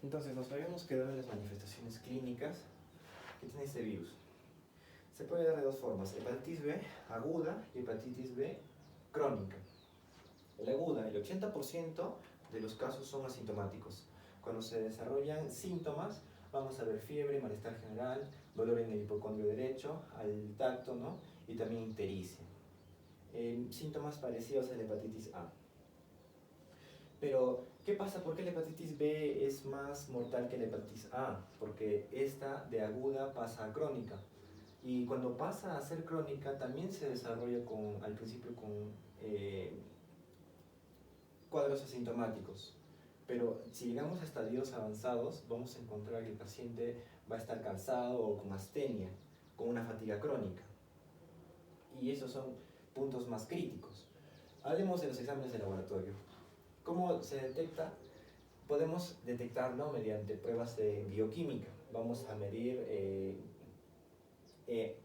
Entonces nos habíamos quedado en las manifestaciones clínicas que tiene este virus. Se puede dar de dos formas: hepatitis B aguda y hepatitis B crónica. La aguda, el 80% de los casos son asintomáticos. Cuando se desarrollan síntomas, vamos a ver fiebre, malestar general, dolor en el hipocondrio derecho, al tacto, ¿no? Y también ictericia. Síntomas parecidos a la hepatitis A. Pero, ¿qué pasa? ¿Por qué la hepatitis B es más mortal que la hepatitis A? Porque esta de aguda pasa a crónica. Y cuando pasa a ser crónica, también se desarrolla al principio con cuadros asintomáticos. Pero si llegamos a estadios avanzados, vamos a encontrar que el paciente va a estar cansado o con astenia, con una fatiga crónica. Y esos son puntos más críticos. Hablemos de los exámenes de laboratorio. ¿Cómo se detecta? Podemos detectarlo mediante pruebas de bioquímica. Vamos a medir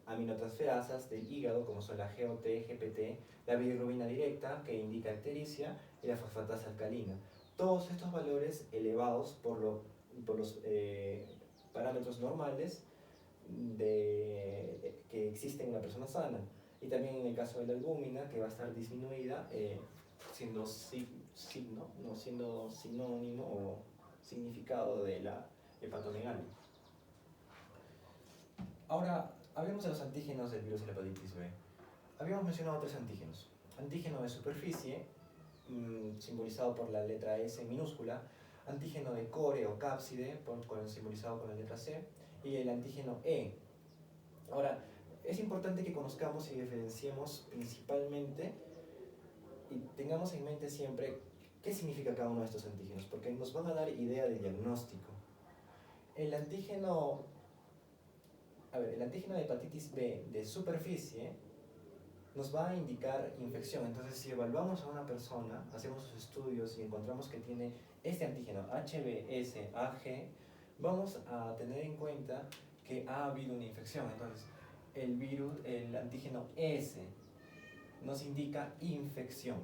aminotransferasas del hígado, como son la GOT, GPT, la bilirrubina directa, que indica ictericia, y la fosfatasa alcalina. Todos estos valores elevados por los parámetros normales que existen en una persona sana. Y también en el caso de la albúmina, que va a estar disminuida, siendo sinónimo o significado de la hepatomegalia. Ahora, hablemos de los antígenos del virus de la hepatitis B. Habíamos mencionado tres antígenos. Antígeno de superficie, simbolizado por la letra S minúscula, antígeno de core o cápside, simbolizado con la letra C, y el antígeno E. Ahora, es importante que conozcamos y diferenciemos principalmente y tengamos en mente siempre qué significa cada uno de estos antígenos, porque nos van a dar idea de diagnóstico. El antígeno de hepatitis B de superficie nos va a indicar infección. Entonces, si evaluamos a una persona, hacemos sus estudios y encontramos que tiene este antígeno HBsAg, vamos a tener en cuenta que ha habido una infección. Entonces, el antígeno S nos indica infección.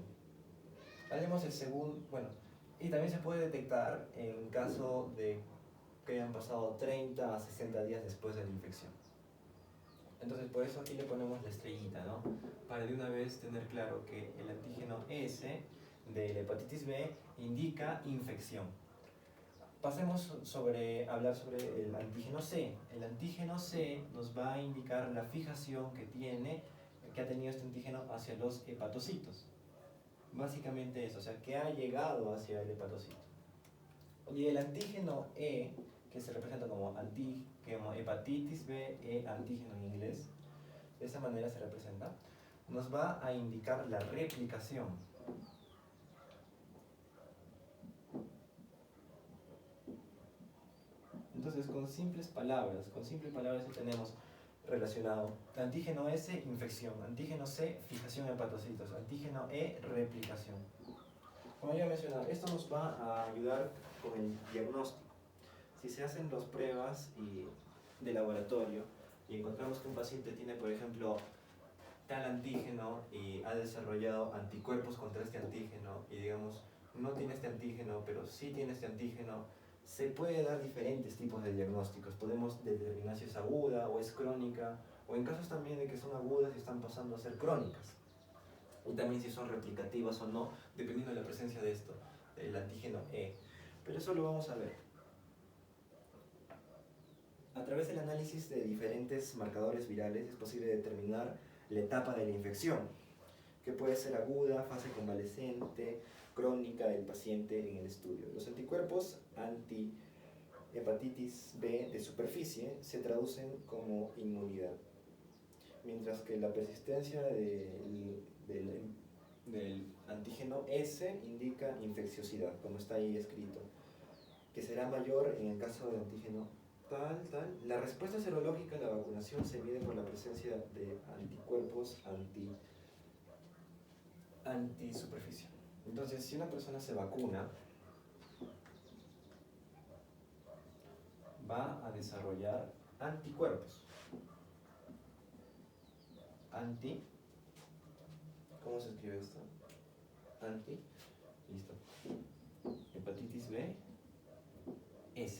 Haremos el segundo, y también se puede detectar en caso de que hayan pasado 30 a 60 días después de la infección. Entonces, por eso aquí le ponemos la estrellita, ¿no? Para de una vez tener claro que el antígeno S de la hepatitis B indica infección. Pasemos a hablar sobre el antígeno C. El antígeno C nos va a indicar la fijación que ha tenido este antígeno hacia los hepatocitos. Básicamente eso, o sea, que ha llegado hacia el hepatocito. Y el antígeno E, que se representa como hepatitis B, antígeno en inglés, de esa manera se representa, nos va a indicar la replicación. Entonces, con simples palabras ya tenemos relacionado antígeno S, infección; antígeno C, fijación en hepatocitos; antígeno E, replicación. Como ya mencionaba, esto nos va a ayudar con el diagnóstico. Si se hacen las pruebas de laboratorio y encontramos que un paciente tiene, por ejemplo, tal antígeno y ha desarrollado anticuerpos contra este antígeno, y digamos, no tiene este antígeno, pero sí tiene este antígeno, se puede dar diferentes tipos de diagnósticos. Podemos determinar si es aguda o es crónica, o en casos también de que son agudas y están pasando a ser crónicas. Y también si son replicativas o no, dependiendo de la presencia de esto, del antígeno E. Pero eso lo vamos a ver. A través del análisis de diferentes marcadores virales es posible determinar la etapa de la infección, que puede ser aguda, fase convaleciente, crónica del paciente en el estudio. Los anticuerpos anti-hepatitis B de superficie se traducen como inmunidad, mientras que la persistencia del antígeno S indica infecciosidad, como está ahí escrito, que será mayor en el caso del antígeno tal. La respuesta serológica a la vacunación se mide por la presencia de anticuerpos antisuperficie. Entonces, si una persona se vacuna, va a desarrollar anticuerpos. ¿Cómo se escribe esto? Listo. Hepatitis B, S.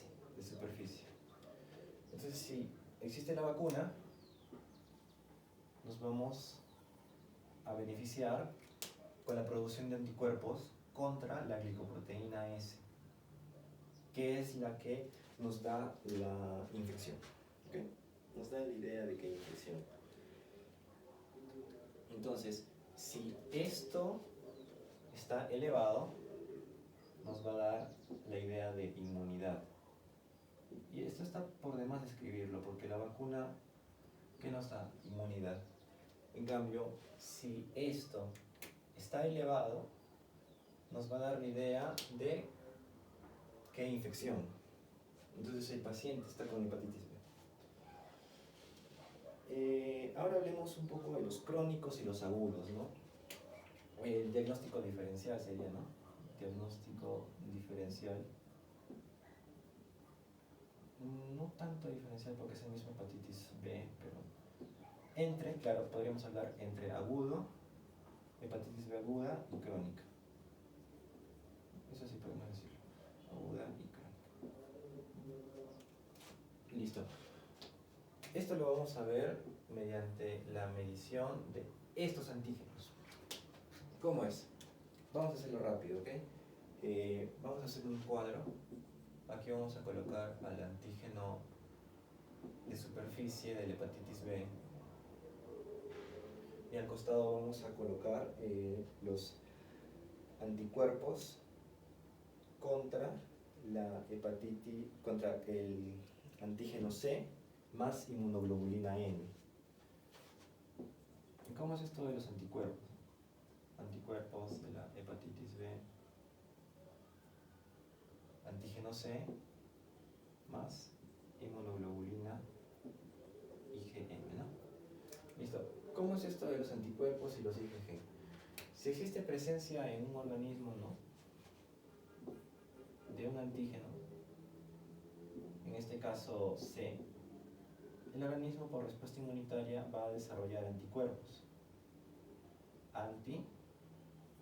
existe la vacuna, nos vamos a beneficiar con la producción de anticuerpos contra la glicoproteína S, que es la que nos da la infección. ¿Okay? Nos da la idea de que hay infección. Entonces, si esto está elevado, nos va a dar la idea de inmunidad. Y esto está por demás de escribirlo, porque la vacuna, ¿qué nos da? Inmunidad. En cambio, si esto está elevado, nos va a dar la idea de qué infección. Entonces el paciente está con hepatitis B. Ahora hablemos un poco de los crónicos y los agudos, ¿no? El diagnóstico diferencial sería, ¿no? Diagnóstico diferencial. No tanto diferencial porque es el mismo hepatitis B, pero claro, podríamos hablar entre agudo, hepatitis B aguda y crónica. Eso sí podemos decirlo, aguda y crónica. Listo. Esto lo vamos a ver mediante la medición de estos antígenos. ¿Cómo es? Vamos a hacerlo rápido, ¿ok? Vamos a hacer un cuadro. Aquí vamos a colocar al antígeno de superficie de la hepatitis B. Y al costado vamos a colocar los anticuerpos contra contra el antígeno C más inmunoglobulina N. ¿Y cómo es esto de los anticuerpos? Anticuerpos de la hepatitis B, antígeno C más inmunoglobulina IgM, ¿no? Listo. ¿Cómo es esto de los anticuerpos y los IgG? Si existe presencia en un organismo, ¿no?, de un antígeno, en este caso C, el organismo por respuesta inmunitaria va a desarrollar anticuerpos.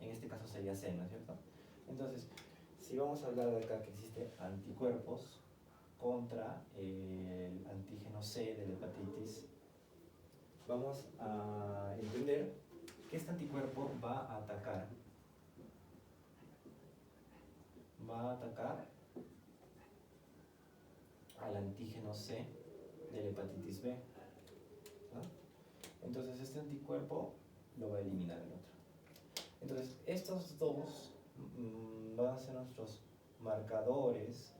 En este caso sería C, ¿no es cierto? Entonces, si vamos a hablar de acá que existe anticuerpos contra el antígeno C de la hepatitis, vamos a entender que este anticuerpo va a atacar al antígeno C de la hepatitis B, ¿no? Entonces este anticuerpo lo va a eliminar el otro. Entonces estos dos van a ser nuestros marcadores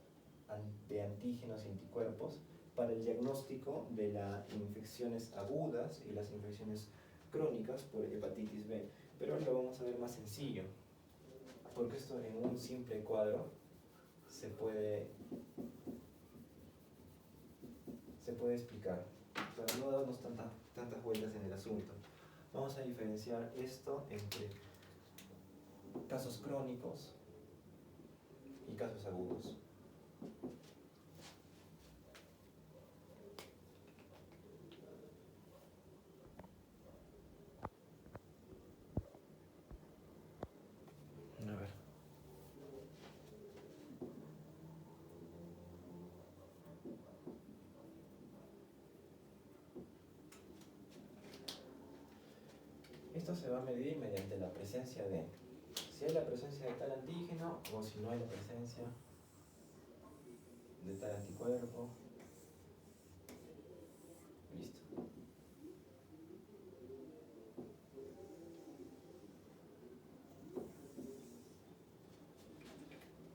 de antígenos y anticuerpos para el diagnóstico de las infecciones agudas y las infecciones crónicas por hepatitis B. Pero ahora lo vamos a ver más sencillo, porque esto en un simple cuadro se puede explicar, para no darnos tantas vueltas en el asunto. Vamos a diferenciar esto entre casos crónicos y casos agudos. A ver. Esto se va a medir mediante la presencia de, si hay la presencia de tal antígeno o si no hay la presencia de tal anticuerpo. Listo.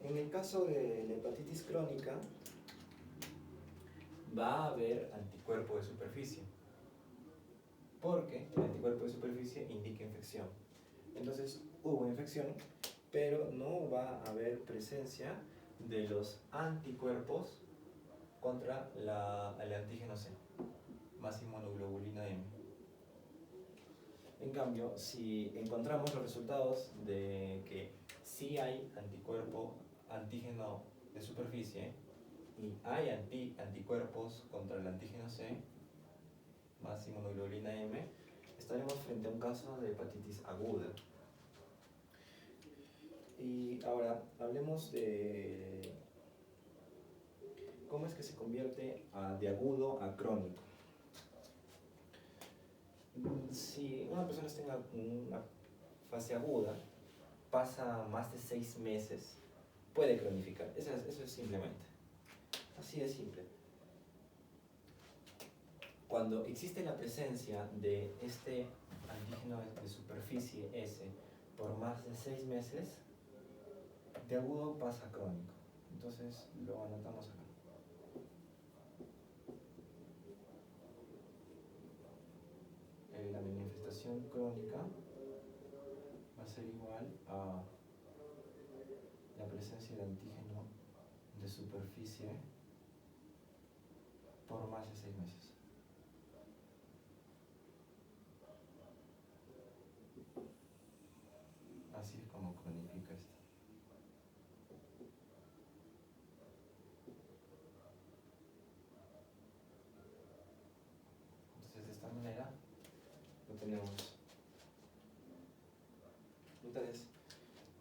En el caso de la hepatitis crónica, va a haber anticuerpo de superficie, porque el anticuerpo de superficie indica infección. Entonces hubo infección, pero no va a haber presencia de los anticuerpos contra el antígeno C, más inmunoglobulina M. En cambio, si encontramos los resultados de que sí hay antígeno de superficie, y hay anticuerpos contra el antígeno C, más inmunoglobulina M, estaremos frente a un caso de hepatitis aguda. Y ahora hablemos de cómo es que se convierte de agudo a crónico. Si una persona está en una fase aguda, pasa más de 6 meses, puede cronificar. Eso es simplemente. Así de simple. Cuando existe la presencia de este antígeno de superficie S por más de 6 meses, de agudo pasa a crónico. Entonces lo anotamos acá. La manifestación crónica va a ser igual a la presencia de antígeno de superficie por más de 6 meses. Así es como cronifica esto. Entonces de esta manera lo tenemos. Entonces,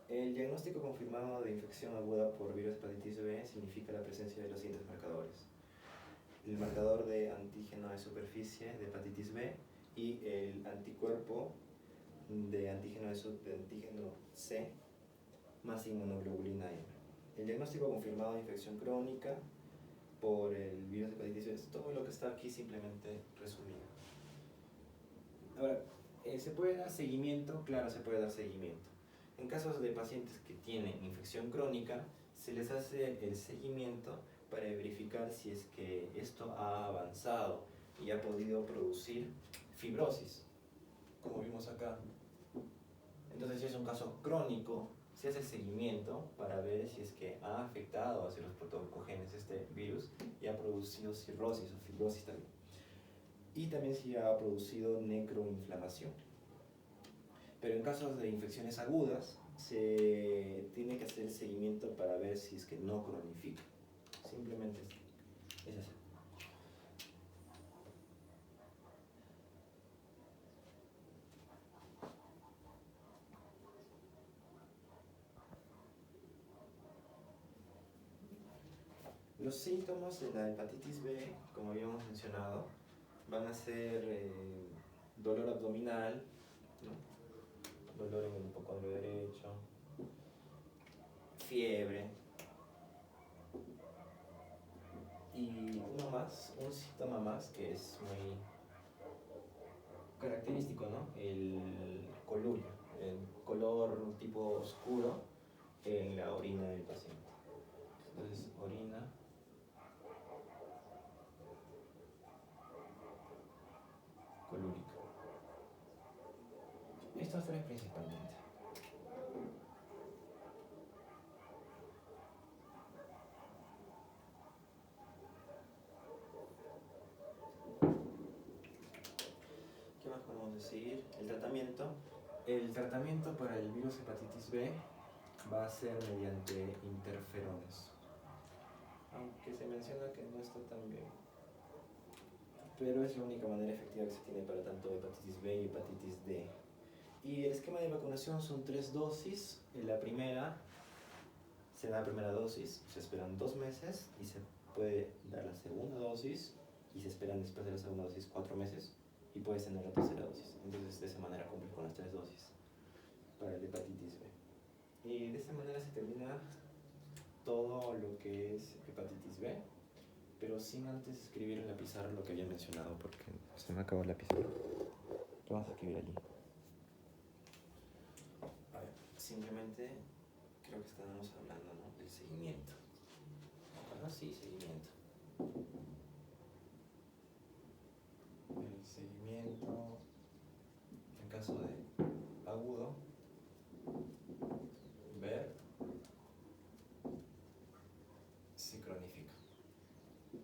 el diagnóstico confirmado de infección aguda por virus hepatitis B significa la presencia de los siguientes marcadores: el marcador de antígeno de superficie de hepatitis B y el anticuerpo de antígeno C más inmunoglobulina M. El diagnóstico confirmado de infección crónica por el virus hepatitis B es todo lo que está aquí simplemente resumido. Ahora, ¿se puede dar seguimiento? Claro, se puede dar seguimiento. En casos de pacientes que tienen infección crónica, se les hace el seguimiento para verificar si es que esto ha avanzado y ha podido producir fibrosis, como vimos acá. Entonces, si es un caso crónico, se hace el seguimiento para ver si es que ha afectado hacia los protocogenes este virus y ha producido cirrosis o fibrosis también. Y también si ha producido necroinflamación. Pero en casos de infecciones agudas, se tiene que hacer el seguimiento para ver si es que no cronifica. Simplemente es así. Los síntomas de la hepatitis B, como habíamos mencionado, van a ser dolor abdominal, ¿no? Dolor en el hipocondrio derecho, fiebre, y un síntoma más que es muy característico, ¿no? El colurio, el color tipo oscuro en la orina del paciente. Entonces, orina colúrica. Estos tres principalmente. ¿Qué más podemos decir? El tratamiento. El tratamiento para el virus hepatitis B va a ser mediante interferones. Aunque se menciona que no está tan bien. Pero es la única manera efectiva que se tiene para tanto hepatitis B y hepatitis D. Y el esquema de vacunación son 3 dosis. En la primera se da la primera dosis, se esperan 2 meses y se puede dar la segunda dosis y se esperan después de la segunda dosis 4 meses y puedes tener la tercera dosis. Entonces de esa manera cumples con las 3 dosis para el hepatitis B. Y de esta manera se termina todo lo que es hepatitis B, pero sin antes escribir en la pizarra lo que había mencionado porque se me acabó la pizarra. ¿Qué vamos a escribir allí? A ver, simplemente creo que estábamos hablando, ¿no? Del seguimiento. Ah, sí, seguimiento. El seguimiento en caso de agudo, ver si cronifica.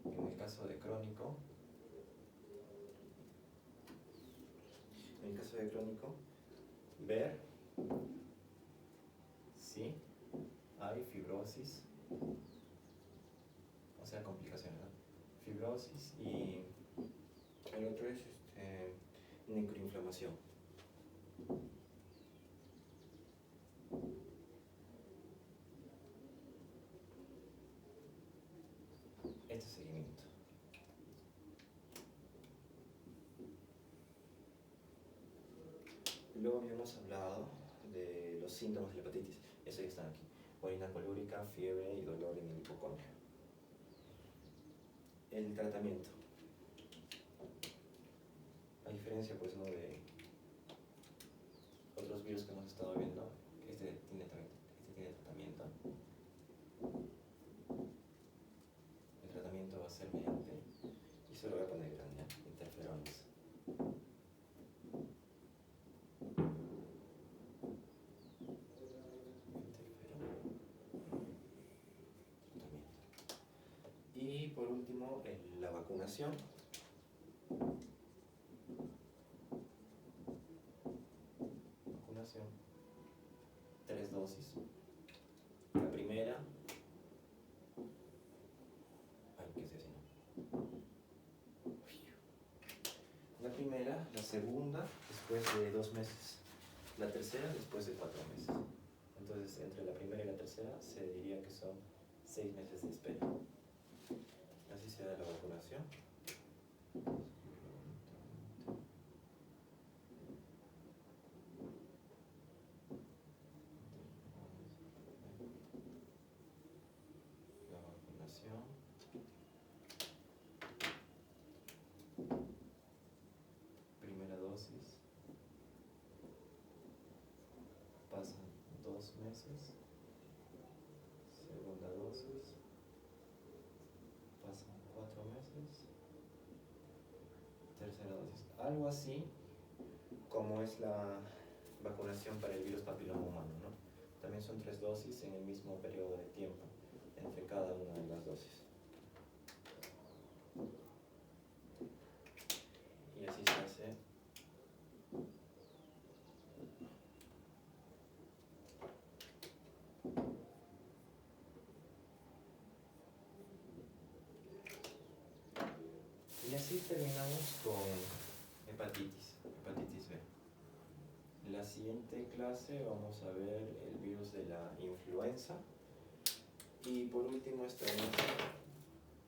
En el caso de crónico, ver si hay fibrosis, o sea, complicaciones, ¿no? Fibrosis y el otro es necroinflamación. Este seguimiento. hemos hablado de los síntomas de la hepatitis. Eso ya están aquí. Orina colúrica, fiebre y dolor en el hipocondrio. El tratamiento. A diferencia, pues, ¿no?, de otros virus que hemos estado viendo, este tiene tratamiento. El tratamiento va a ser mediante, y se lo voy a poner grande, interferones. Y por último, la vacunación. Vacunación. 3 dosis. La primera. Ay, ¿qué es eso? La primera, la segunda, después de 2 meses. La tercera, después de 4 meses. Entonces, entre la primera y la tercera, se diría que son 6 meses de espera. Así se da la vacunación. La vacunación. Primera dosis. Pasan 2 meses. Segunda dosis. Pasan 4 meses. Tercera dosis. Algo así como es la vacunación para el virus papiloma humano, ¿no? También son 3 dosis en el mismo periodo de tiempo entre cada una de las dosis. Y así se hace. Y así terminamos con hepatitis B. En la siguiente clase vamos a ver el virus de la influenza. Y por último estaremos